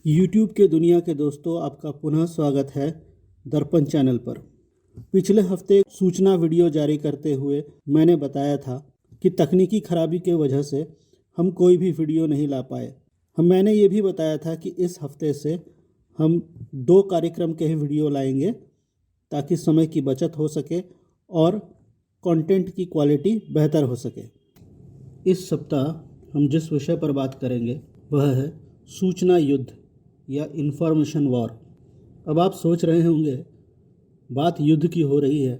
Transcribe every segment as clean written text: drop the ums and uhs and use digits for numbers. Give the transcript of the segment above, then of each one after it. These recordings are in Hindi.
यूट्यूब के दुनिया के दोस्तों, आपका पुनः स्वागत है दर्पण चैनल पर। पिछले हफ्ते सूचना वीडियो जारी करते हुए मैंने बताया था कि तकनीकी खराबी के वजह से हम कोई भी वीडियो नहीं ला पाए। मैंने ये भी बताया था कि इस हफ्ते से हम 2 कार्यक्रम के ही वीडियो लाएंगे ताकि समय की बचत हो सके और कंटेंट की क्वालिटी बेहतर हो सके। इस सप्ताह हम जिस विषय पर बात करेंगे वह है सूचना युद्ध या इंफॉर्मेशन वॉर। अब आप सोच रहे होंगे बात युद्ध की हो रही है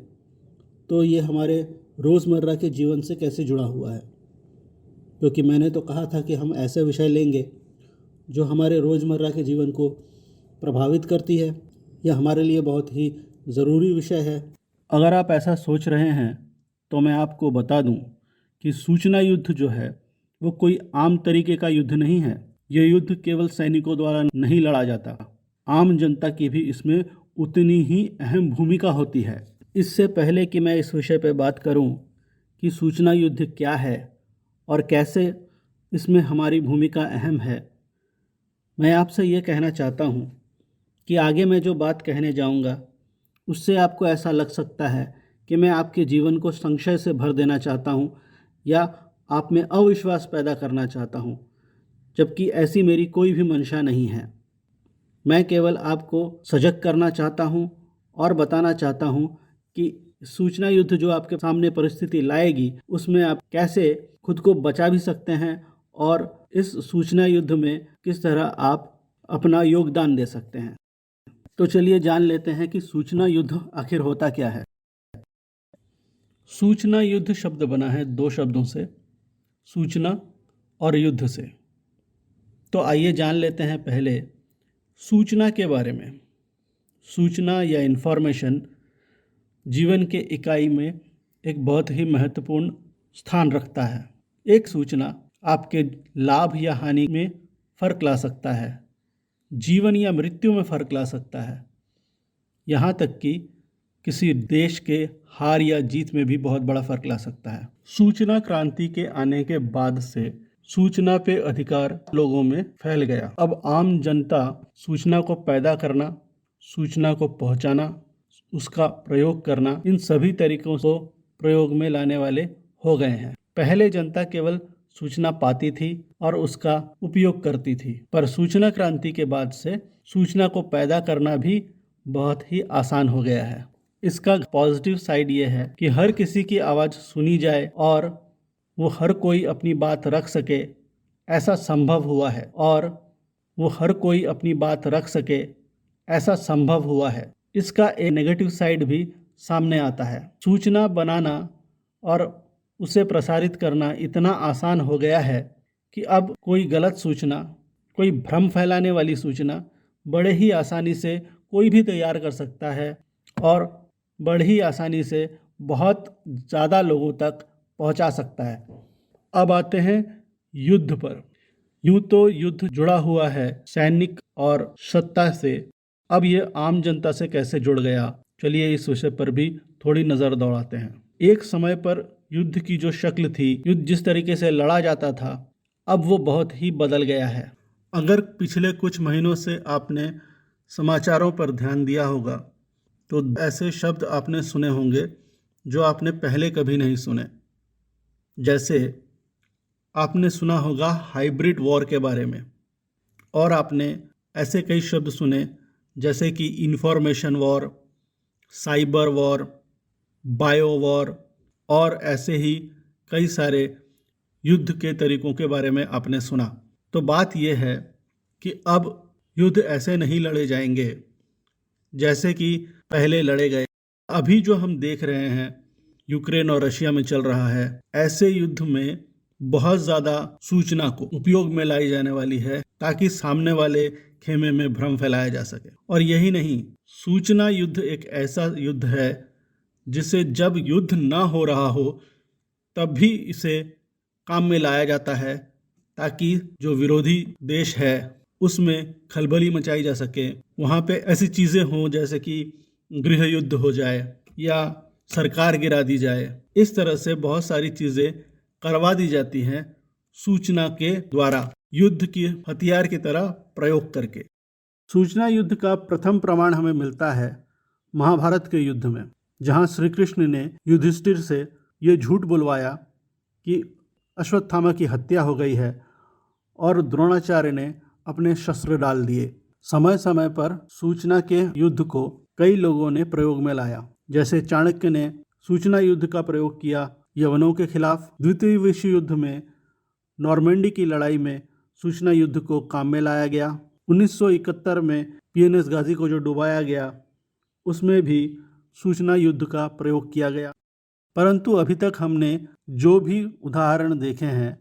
तो ये हमारे रोज़मर्रा के जीवन से कैसे जुड़ा हुआ है, क्योंकि मैंने तो कहा था कि हम ऐसे विषय लेंगे जो हमारे रोज़मर्रा के जीवन को प्रभावित करती है या हमारे लिए बहुत ही ज़रूरी विषय है। अगर आप ऐसा सोच रहे हैं तो मैं आपको बता दूं कि सूचना युद्ध जो है वो कोई आम तरीके का युद्ध नहीं है। ये युद्ध केवल सैनिकों द्वारा नहीं लड़ा जाता, आम जनता की भी इसमें उतनी ही अहम भूमिका होती है। इससे पहले कि मैं इस विषय पर बात करूं कि सूचना युद्ध क्या है और कैसे इसमें हमारी भूमिका अहम है, मैं आपसे ये कहना चाहता हूं कि आगे मैं जो बात कहने जाऊंगा उससे आपको ऐसा लग सकता है कि मैं आपके जीवन को संशय से भर देना चाहता हूं या आप में अविश्वास पैदा करना चाहता हूं, जबकि ऐसी मेरी कोई भी मंशा नहीं है। मैं केवल आपको सजग करना चाहता हूं और बताना चाहता हूं कि सूचना युद्ध जो आपके सामने परिस्थिति लाएगी उसमें आप कैसे खुद को बचा भी सकते हैं और इस सूचना युद्ध में किस तरह आप अपना योगदान दे सकते हैं। तो चलिए जान लेते हैं कि सूचना युद्ध आखिर होता क्या है। सूचना युद्ध शब्द बना है 2 शब्दों से, सूचना और युद्ध से। तो आइए जान लेते हैं पहले सूचना के बारे में। सूचना या इन्फॉर्मेशन जीवन के इकाई में एक बहुत ही महत्वपूर्ण स्थान रखता है। एक सूचना आपके लाभ या हानि में फ़र्क ला सकता है, जीवन या मृत्यु में फ़र्क ला सकता है, यहाँ तक कि किसी देश के हार या जीत में भी बहुत बड़ा फ़र्क ला सकता है। सूचना क्रांति के आने के बाद से सूचना पे अधिकार लोगों में फैल गया। अब आम जनता सूचना को पैदा करना, सूचना को पहुंचाना, उसका प्रयोग करना, इन सभी तरीकों को प्रयोग में लाने वाले हो गए हैं। पहले जनता केवल सूचना पाती थी और उसका उपयोग करती थी, पर सूचना क्रांति के बाद से सूचना को पैदा करना भी बहुत ही आसान हो गया है। इसका पॉजिटिव साइड ये है कि हर किसी की आवाज़ सुनी जाए और वो हर कोई अपनी बात रख सके, ऐसा संभव हुआ है। ऐसा संभव हुआ है। इसका एक नेगेटिव साइड भी सामने आता है। सूचना बनाना और उसे प्रसारित करना इतना आसान हो गया है कि अब कोई गलत सूचना, कोई भ्रम फैलाने वाली सूचना बड़े ही आसानी से कोई भी तैयार कर सकता है और बड़ी ही आसानी से बहुत ज़्यादा लोगों तक पहुंचा सकता है। अब आते हैं युद्ध पर। यूँ तो युद्ध जुड़ा हुआ है सैनिक और सत्ता से, अब ये आम जनता से कैसे जुड़ गया, चलिए इस विषय पर भी थोड़ी नज़र दौड़ाते हैं। एक समय पर युद्ध की जो शक्ल थी, युद्ध जिस तरीके से लड़ा जाता था, अब वो बहुत ही बदल गया है। अगर पिछले कुछ महीनों से आपने समाचारों पर ध्यान दिया होगा तो ऐसे शब्द आपने सुने होंगे जो आपने पहले कभी नहीं सुने। जैसे आपने सुना होगा हाइब्रिड वॉर के बारे में, और आपने ऐसे कई शब्द सुने जैसे कि information war, cyber war, bio war, और ऐसे ही कई सारे युद्ध के तरीकों के बारे में आपने सुना। तो बात यह है कि अब युद्ध ऐसे नहीं लड़े जाएंगे जैसे कि पहले लड़े गए। अभी जो हम देख रहे हैं यूक्रेन और रशिया में चल रहा है, ऐसे युद्ध में बहुत ज़्यादा सूचना को उपयोग में लाई जाने वाली है ताकि सामने वाले खेमे में भ्रम फैलाया जा सके। और यही नहीं, सूचना युद्ध एक ऐसा युद्ध है जिसे जब युद्ध ना हो रहा हो तब भी इसे काम में लाया जाता है ताकि जो विरोधी देश है उसमें खलबली मचाई जा सके। वहाँ पे ऐसी चीज़ें हों जैसे कि गृह युद्ध हो जाए या सरकार गिरा दी जाए। इस तरह से बहुत सारी चीज़ें करवा दी जाती हैं सूचना के द्वारा, युद्ध की हथियार की तरह प्रयोग करके। सूचना युद्ध का प्रथम प्रमाण हमें मिलता है महाभारत के युद्ध में, जहाँ श्री कृष्ण ने युधिष्ठिर से ये झूठ बुलवाया कि अश्वत्थामा की हत्या हो गई है और द्रोणाचार्य ने अपने शस्त्र डाल दिए। समय समय पर सूचना के युद्ध को कई लोगों ने प्रयोग में लाया, जैसे चाणक्य ने सूचना युद्ध का प्रयोग किया यवनों के खिलाफ। द्वितीय विश्व युद्ध में नॉर्मंडी की लड़ाई में सूचना युद्ध को काम में लाया गया। 1971 में पीएनएस गाजी को जो डुबाया गया उसमें भी सूचना युद्ध का प्रयोग किया गया। परंतु अभी तक हमने जो भी उदाहरण देखे हैं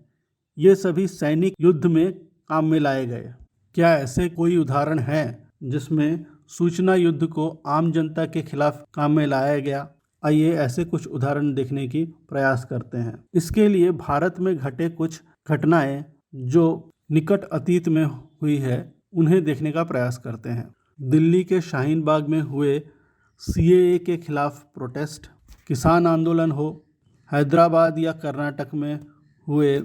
ये सभी सैनिक युद्ध में काम में लाए गए। क्या ऐसे कोई उदाहरण है जिसमें सूचना युद्ध को आम जनता के खिलाफ काम में लाया गया? आइए ऐसे कुछ उदाहरण देखने की प्रयास करते हैं। इसके लिए भारत में घटे कुछ घटनाएं जो निकट अतीत में हुई है उन्हें देखने का प्रयास करते हैं। दिल्ली के शाहीन बाग में हुए सीएए के खिलाफ प्रोटेस्ट, किसान आंदोलन हो, हैदराबाद या कर्नाटक में हुए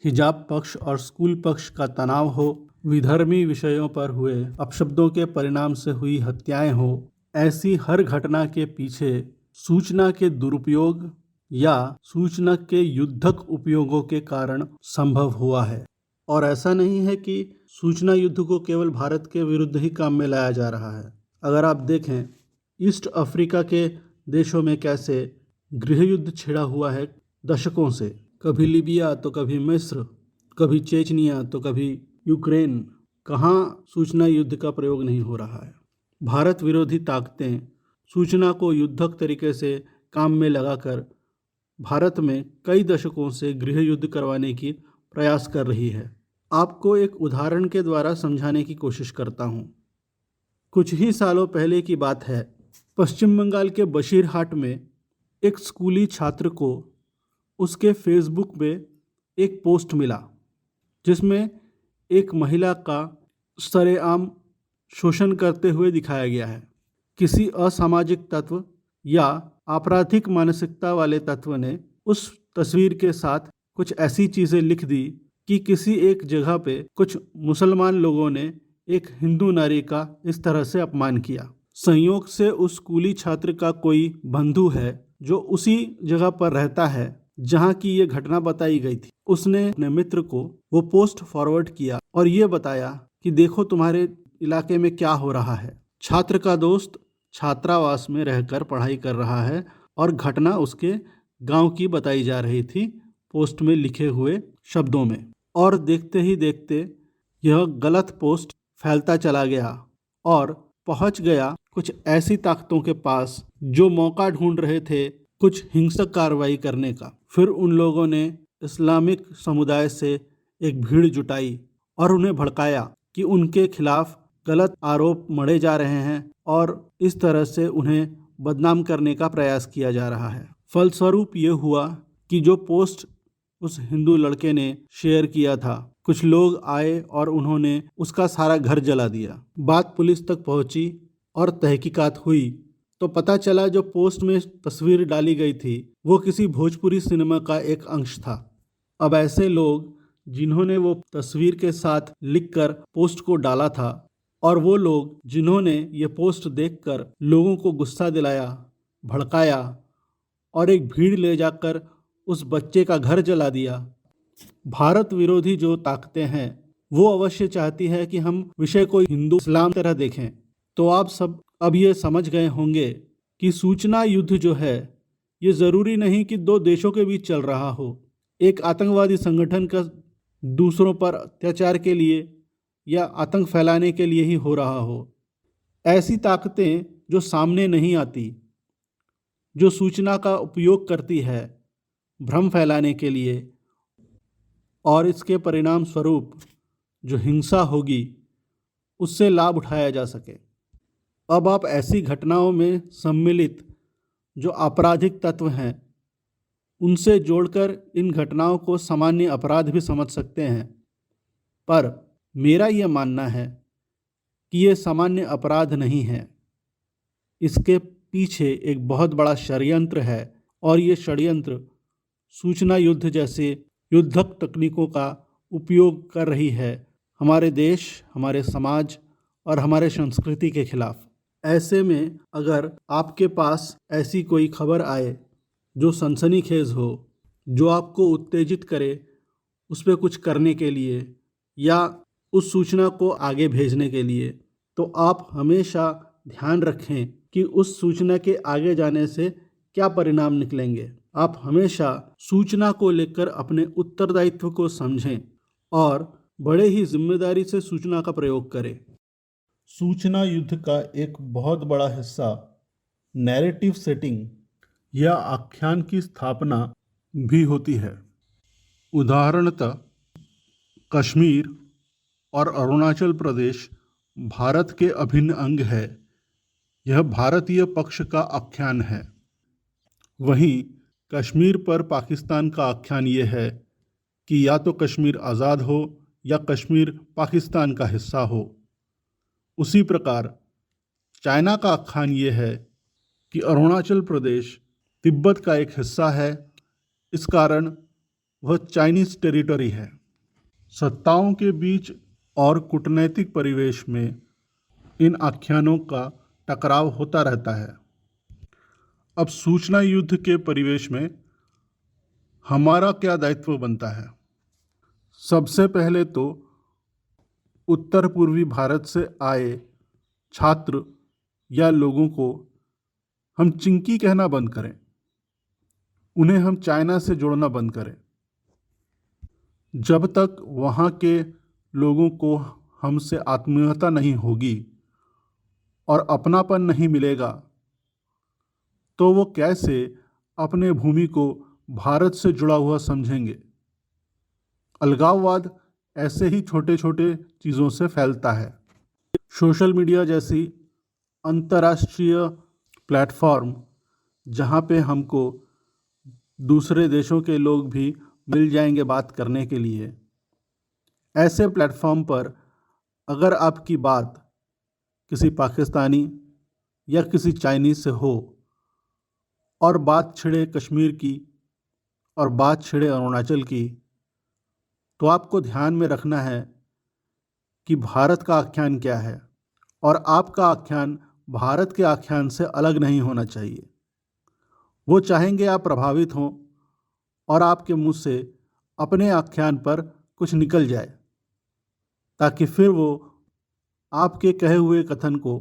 हिजाब पक्ष और स्कूल पक्ष का तनाव हो, विधर्मी विषयों पर हुए अपशब्दों के परिणाम से हुई हत्याएं हो, ऐसी हर घटना के पीछे सूचना के दुरुपयोग या सूचना के युद्धक उपयोगों के कारण संभव हुआ है। और ऐसा नहीं है कि सूचना युद्ध को केवल भारत के विरुद्ध ही काम में लाया जा रहा है। अगर आप देखें ईस्ट अफ्रीका के देशों में कैसे गृह युद्ध छिड़ा हुआ है दशकों से, कभी लीबिया तो कभी मिस्र, कभी चेचनिया तो कभी यूक्रेन, कहाँ सूचना युद्ध का प्रयोग नहीं हो रहा है। भारत विरोधी ताकतें सूचना को युद्धक तरीके से काम में लगाकर भारत में कई दशकों से गृह युद्ध करवाने की प्रयास कर रही है। आपको एक उदाहरण के द्वारा समझाने की कोशिश करता हूँ। कुछ ही सालों पहले की बात है, पश्चिम बंगाल के बशीरहाट में एक स्कूली छात्र को उसके फेसबुक पे एक पोस्ट मिला जिसमें एक महिला का सरेआम शोषण करते हुए दिखाया गया है। किसी असामाजिक तत्व या आपराधिक मानसिकता वाले तत्व ने उस तस्वीर के साथ कुछ ऐसी चीज़ें लिख दी कि किसी एक जगह पे कुछ मुसलमान लोगों ने एक हिंदू नारी का इस तरह से अपमान किया। संयोग से उस स्कूली छात्र का कोई बंधु है जो उसी जगह पर रहता है जहाँ की ये घटना बताई गई थी। उसने अपने मित्र को वो पोस्ट फॉरवर्ड किया और ये बताया कि देखो तुम्हारे इलाके में क्या हो रहा है। छात्र का दोस्त छात्रावास में रहकर पढ़ाई कर रहा है और घटना उसके गांव की बताई जा रही थी पोस्ट में लिखे हुए शब्दों में। और देखते ही देखते यह गलत पोस्ट फैलता चला गया और पहुंच गया कुछ ऐसी ताकतों के पास जो मौका ढूंढ रहे थे कुछ हिंसक कार्रवाई करने का। फिर उन लोगों ने इस्लामिक समुदाय से एक भीड़ जुटाई और उन्हें भड़काया कि उनके खिलाफ गलत आरोप मढ़े जा रहे हैं और इस तरह से उन्हें बदनाम करने का प्रयास किया जा रहा है। फलस्वरूप ये हुआ कि जो पोस्ट उस हिंदू लड़के ने शेयर किया था, कुछ लोग आए और उन्होंने उसका सारा घर जला दिया। बात पुलिस तक पहुंची और तहकीकात हुई तो पता चला जो पोस्ट में तस्वीर डाली गई थी वो किसी भोजपुरी सिनेमा का एक अंश था। अब ऐसे लोग जिन्होंने वो तस्वीर के साथ लिखकर पोस्ट को डाला था और वो लोग जिन्होंने ये पोस्ट देखकर लोगों को गुस्सा दिलाया, भड़काया और एक भीड़ ले जाकर उस बच्चे का घर जला दिया। भारत विरोधी जो ताकतें हैं वो अवश्य चाहती है कि हम विषय को हिंदू इस्लाम तरह देखें। तो आप सब अब ये समझ गए होंगे कि सूचना युद्ध जो है ये ज़रूरी नहीं कि दो देशों के बीच चल रहा हो, एक आतंकवादी संगठन का दूसरों पर अत्याचार के लिए या आतंक फैलाने के लिए ही हो रहा हो। ऐसी ताकतें जो सामने नहीं आती, जो सूचना का उपयोग करती है भ्रम फैलाने के लिए और इसके परिणाम स्वरूप जो हिंसा होगी उससे लाभ उठाया जा सके। अब आप ऐसी घटनाओं में सम्मिलित जो आपराधिक तत्व हैं उनसे जोड़कर इन घटनाओं को सामान्य अपराध भी समझ सकते हैं, पर मेरा यह मानना है कि ये सामान्य अपराध नहीं है। इसके पीछे एक बहुत बड़ा षड्यंत्र है और ये षड्यंत्र सूचना युद्ध जैसे युद्धक तकनीकों का उपयोग कर रही है हमारे देश, हमारे समाज और हमारे संस्कृति के खिलाफ। ऐसे में अगर आपके पास ऐसी कोई खबर आए जो सनसनीखेज हो, जो आपको उत्तेजित करे उस पर कुछ करने के लिए या उस सूचना को आगे भेजने के लिए, तो आप हमेशा ध्यान रखें कि उस सूचना के आगे जाने से क्या परिणाम निकलेंगे। आप हमेशा सूचना को लेकर अपने उत्तरदायित्व को समझें और बड़े ही जिम्मेदारी से सूचना का प्रयोग करें। सूचना युद्ध का एक बहुत बड़ा हिस्सा नैरेटिव सेटिंग या आख्यान की स्थापना भी होती है। उदाहरणतः कश्मीर और अरुणाचल प्रदेश भारत के अभिन्न अंग है। यह भारतीय पक्ष का आख्यान है। वहीं कश्मीर पर पाकिस्तान का आख्यान ये है कि या तो कश्मीर आज़ाद हो या कश्मीर पाकिस्तान का हिस्सा हो। उसी प्रकार चाइना का आख्यान ये है कि अरुणाचल प्रदेश तिब्बत का एक हिस्सा है, इस कारण वह चाइनीज़ टेरिटरी है। सत्ताओं के बीच और कूटनैतिक परिवेश में इन आख्यानों का टकराव होता रहता है। अब सूचना युद्ध के परिवेश में हमारा क्या दायित्व बनता है? सबसे पहले तो उत्तर पूर्वी भारत से आए छात्र या लोगों को हम चिंकी कहना बंद करें, उन्हें हम चाइना से जोड़ना बंद करें। जब तक वहाँ के लोगों को हमसे आत्मीयता नहीं होगी और अपनापन नहीं मिलेगा, तो वो कैसे अपने भूमि को भारत से जुड़ा हुआ समझेंगे। अलगाववाद ऐसे ही छोटे छोटे चीज़ों से फैलता है। सोशल मीडिया जैसी अंतर्राष्ट्रीय प्लेटफॉर्म जहाँ पे हमको दूसरे देशों के लोग भी मिल जाएंगे बात करने के लिए, ऐसे प्लेटफॉर्म पर अगर आपकी बात किसी पाकिस्तानी या किसी चाइनीज़ से हो और बात छिड़े कश्मीर की और बात छिड़े अरुणाचल की, तो आपको ध्यान में रखना है कि भारत का आख्यान क्या है और आपका आख्यान भारत के आख्यान से अलग नहीं होना चाहिए। वो चाहेंगे आप प्रभावित हों और आपके मुंह से अपने आख्यान पर कुछ निकल जाए, ताकि फिर वो आपके कहे हुए कथन को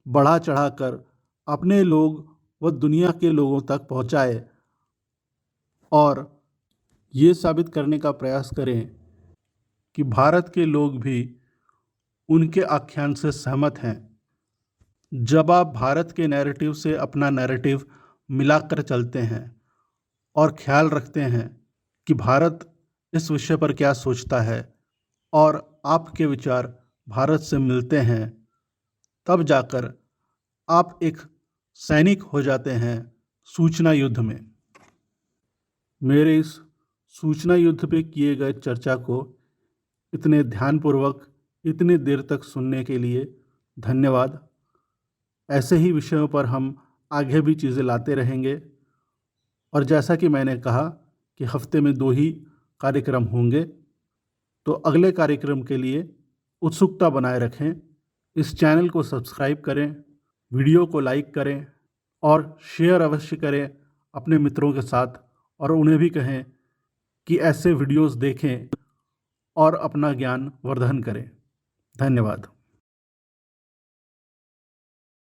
बढ़ा चढ़ाकर अपने लोग व दुनिया के लोगों तक पहुंचाए और ये साबित करने का प्रयास करें कि भारत के लोग भी उनके आख्यान से सहमत हैं। जब आप भारत के नैरेटिव से अपना नैरेटिव मिलाकर चलते हैं और ख्याल रखते हैं कि भारत इस विषय पर क्या सोचता है और आपके विचार भारत से मिलते हैं, तब जाकर आप एक सैनिक हो जाते हैं सूचना युद्ध में। मेरे इस सूचना युद्ध पे किए गए चर्चा को इतने ध्यानपूर्वक इतने देर तक सुनने के लिए धन्यवाद। ऐसे ही विषयों पर हम आगे भी चीज़ें लाते रहेंगे और जैसा कि मैंने कहा कि हफ्ते में 2 ही कार्यक्रम होंगे, तो अगले कार्यक्रम के लिए उत्सुकता बनाए रखें। इस चैनल को सब्सक्राइब करें, वीडियो को लाइक करें और शेयर अवश्य करें अपने मित्रों के साथ, और उन्हें भी कहें कि ऐसे वीडियोस देखें और अपना ज्ञान वर्धन करें। धन्यवाद।